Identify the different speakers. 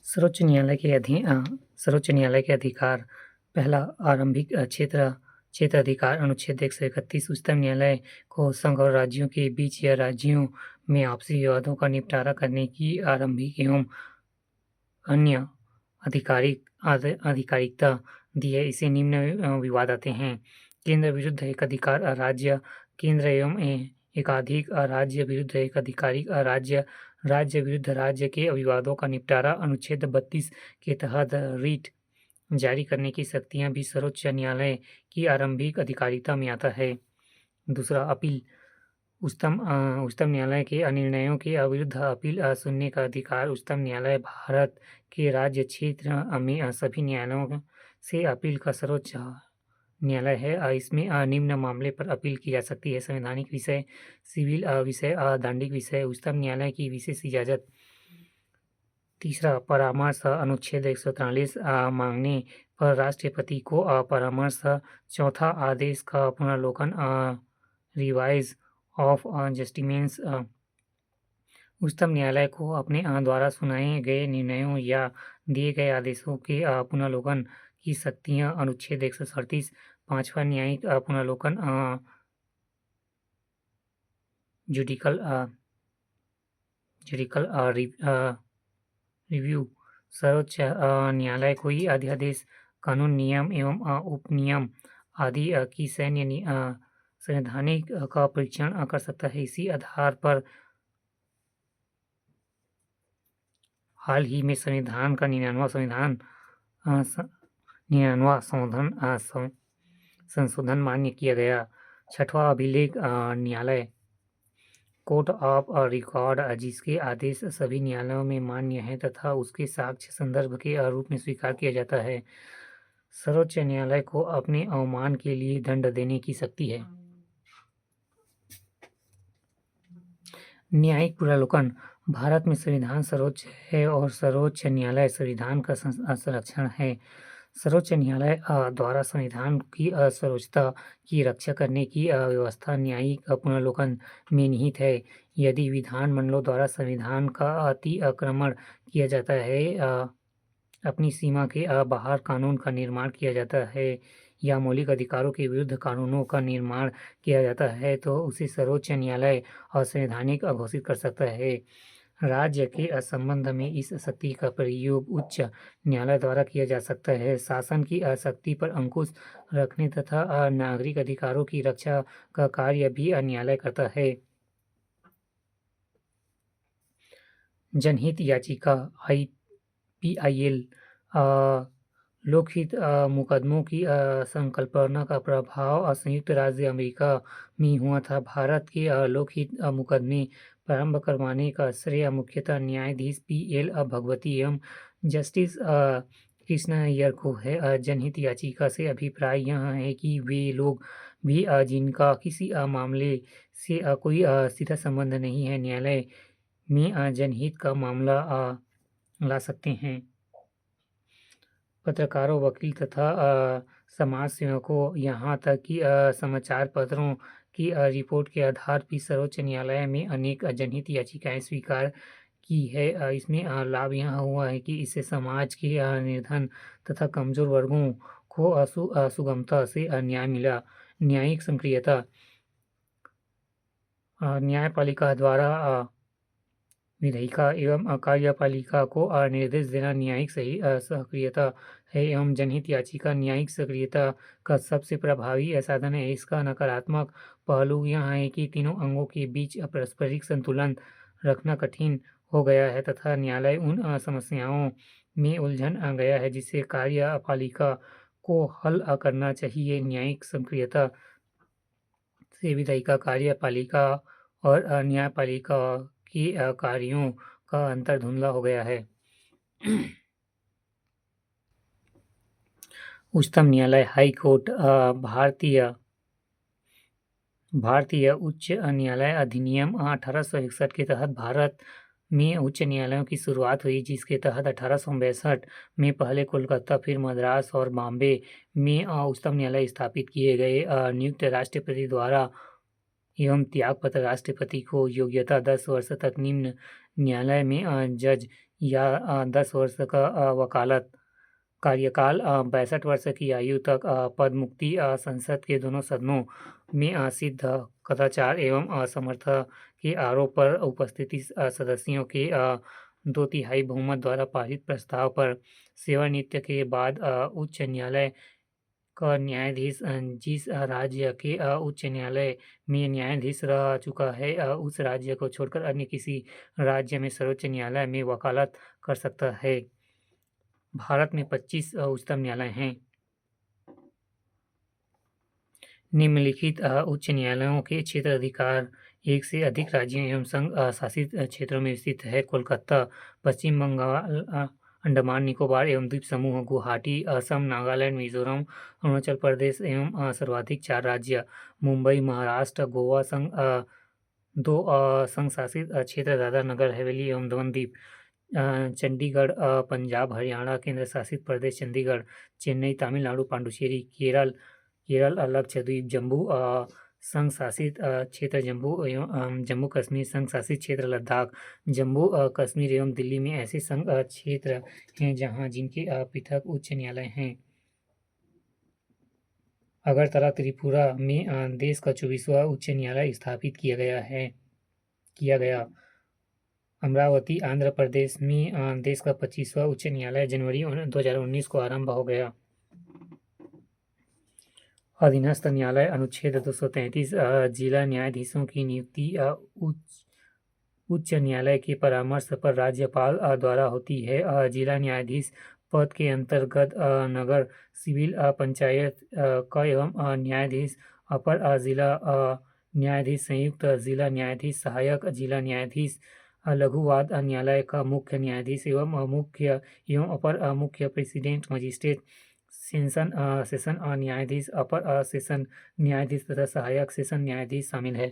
Speaker 1: सर्वोच्च न्यायालय के अधिकार। पहला, आरंभिक क्षेत्र अधिकार अनुच्छेद 131। उच्चतम न्यायालय को संघ और राज्यों के बीच या राज्यों में आपसी विवादों का निपटारा करने की आरंभिक एवं अन्य आधिकारिकता दी है। इसे निम्न विवाद आते हैं। केंद्र विरुद्ध एक अधिकार राज्य, केंद्र एवं एकाधिक राज्य विरुद्ध एक अधिकारिक राज्य, राज्य विरुद्ध राज्य के विवादों का निपटारा। अनुच्छेद 32 के तहत रीट जारी करने की शक्तियां भी सर्वोच्च न्यायालय की आरंभिक अधिकारिता में आता है। दूसरा, अपील। उच्चतम न्यायालय के निर्णयों के विरुद्ध अपील सुनने का अधिकार। उच्चतम न्यायालय भारत के राज्य क्षेत्र में सभी न्यायालयों से अपील का सर्वोच्च न्यायालय है। इसमें निम्न मामले पर अपील की जा सकती है: संवैधानिक विषय, सिविल विषय, दंडिक विषय। उच्चतम न्यायालय की विशेष इजाजत। तीसरा, परामर्श। अनुच्छेद 143 मांगने पर राष्ट्रपति को परामर्श। चौथा, आदेश का पुनर्लोकन, रिवाइज ऑफ जस्टिसमेंट्स। उच्चतम न्यायालय को अपने द्वारा सुनाए गए निर्णयों या दिए गए आदेशों के पुनर्लोकन की शक्तियां। अनुच्छेद 137। पांचवा, न्यायिक पुनर्लोकन, जुडिकल रिव्यू। सर्वोच्च न्यायालय कोई अध्यादेश, कानून, नियम एवं उपनियम आदि की संवैधानिक का परीक्षण कर सकता है। इसी आधार पर हाल ही में संविधान का 99वां संशोधन मान्य किया गया। छठवां, अभिलेख न्यायालय, कोर्ट ऑफ रिकॉर्ड, जिसके आदेश सभी न्यायालयों में मान्य है तथा उसके साक्ष्य संदर्भ के रूप में स्वीकार किया जाता है। सर्वोच्च न्यायालय को अपने अवमान के लिए दंड देने की शक्ति है। न्यायिक पुनर्लोकन। भारत में संविधान सर्वोच्च है और सर्वोच्च न्यायालय संविधान का संरक्षण है। सर्वोच्च न्यायालय द्वारा संविधान की सर्वोच्चता की रक्षा करने की व्यवस्था न्यायिक पुनर्लोकन में निहित है। यदि विधानमंडलों द्वारा संविधान का अतिक्रमण किया जाता है, अपनी सीमा के बाहर कानून का निर्माण किया जाता है या मौलिक अधिकारों के विरुद्ध कानूनों का निर्माण किया जाता है, तो उसे सर्वोच्च न्यायालय असंवैधानिक घोषित कर सकता है। राज्य के संबंध में इस शक्ति का प्रयोग उच्च न्यायालय द्वारा किया जा सकता है। शासन की शक्ति पर अंकुश रखने तथा नागरिक अधिकारों की रक्षा का कार्य भी न्यायालय करता है। जनहित याचिका, IPIL। लोकहित मुकदमों की संकल्पना का प्रभाव संयुक्त राज्य अमेरिका में हुआ था। भारत के लोकहित मुकदमे प्रारंभ करवाने का श्रेय मुख्यतः न्यायाधीश PL भगवती एवं जस्टिस कृष्ण अय्यर को है। जनहित याचिका से अभिप्राय यह है कि वे लोग भी जिनका किसी मामले से कोई सीधा संबंध नहीं है, न्यायालय में जनहित का मामला ला सकते हैं। पत्रकारों, वकील तथा समाज सेवकों, यहाँ तक कि समाचार पत्रों की रिपोर्ट के आधार पर सर्वोच्च न्यायालय में अनेक जनहित याचिकाएं स्वीकार की है। इसमें लाभ यह हुआ है कि इससे समाज के निर्धन तथा कमजोर वर्गों को सुगमता से न्याय मिला। न्यायिक सक्रियता। न्यायपालिका द्वारा विधायिका एवं कार्यपालिका को निर्देश देना न्यायिक सक्रियता है एवं जनहित याचिका न्यायिक सक्रियता का सबसे प्रभावी साधन है। इसका नकारात्मक पहलू यह है कि तीनों अंगों के बीच पारस्परिक संतुलन रखना कठिन हो गया है तथा न्यायालय उन समस्याओं में उलझन गया है जिसे कार्यपालिका को हल करना चाहिए। न्यायिक सक्रियता से विधायिका, कार्यपालिका और न्यायपालिका के कार्यों का अंतर धुंधला हो गया है। उच्चतम न्यायालय, हाई कोर्ट। भारतीय उच्च न्यायालय अधिनियम 1861 के तहत भारत में उच्च न्यायालयों की शुरुआत हुई, जिसके तहत 1862 में पहले कोलकाता, फिर मद्रास और बॉम्बे में उच्चतम न्यायालय स्थापित किए गए। नियुक्त राष्ट्रपति द्वारा एवं त्यागपत्र राष्ट्रपति को योग्यता 10 वर्ष तक निम्न न्यायालय में जज या 10 वर्ष का वकालत कार्यकाल 62 वर्ष की आयु तक पद मुक्ति संसद के दोनों सदनों में सिद्ध कदाचार एवं असमर्थ के आरोप पर उपस्थिति सदस्यों के 2/3 बहुमत द्वारा पारित प्रस्ताव पर सेवानिवृत्ति के बाद उच्च न्यायालय का न्यायाधीश जिस राज्य के उच्च न्यायालय में न्यायाधीश रह चुका है उस राज्य को छोड़कर अन्य किसी राज्य में सर्वोच्च न्यायालय में वकालत कर सकता है। भारत में 25 उच्चतम न्यायालय हैं। निम्नलिखित उच्च न्यायालयों के क्षेत्र अधिकार एक से अधिक राज्यों एवं संघ शासित क्षेत्रों में स्थित है। कोलकाता, पश्चिम बंगाल, अंडमान निकोबार एवं द्वीप समूह, गुवाहाटी, असम, नागालैंड, मिजोरम, अरुणाचल प्रदेश एवं सर्वाधिक 4 राज्य, मुंबई, महाराष्ट्र, गोवा, संघ 2 संघ शासित क्षेत्र, दादरा नगर हवेली एवं दमन दीप, चंडीगढ़, पंजाब, हरियाणा, केंद्र शासित प्रदेश चंडीगढ़, चेन्नई, तमिलनाडु, पांडुचेरी, केरल, लक्षद्वीप, जम्मू संघ शासित क्षेत्र जम्मू एवं जम्मू कश्मीर संघ शासित क्षेत्र लद्दाख, जम्मू कश्मीर एवं दिल्ली में ऐसे संघ क्षेत्र हैं जहां जिनके पृथक उच्च न्यायालय हैं। अगरतला त्रिपुरा में देश का 24वां उच्च न्यायालय स्थापित किया गया। अमरावती आंध्र प्रदेश में देश का 25वां उच्च न्यायालय जनवरी 2019 को आरंभ हो गया। अधीनस्थ न्यायालय अनुच्छेद 233 जिला न्यायाधीशों की नियुक्ति उच्च न्यायालय के परामर्श पर राज्यपाल द्वारा होती है। जिला न्यायाधीश पद के अंतर्गत नगर, सिविल, पंचायत का एवं न्यायाधीश, अपर जिला न्यायाधीश, संयुक्त जिला न्यायाधीश, सहायक जिला न्यायाधीश, लघु वाद न्यायालय का मुख्य न्यायाधीश एवं मुख्य एवं अपर मुख्य प्रेसिडेंट मजिस्ट्रेट, सेशन न्यायाधीश, अपर सेशन न्यायाधीश तथा सहायक सेशन न्यायाधीश शामिल है।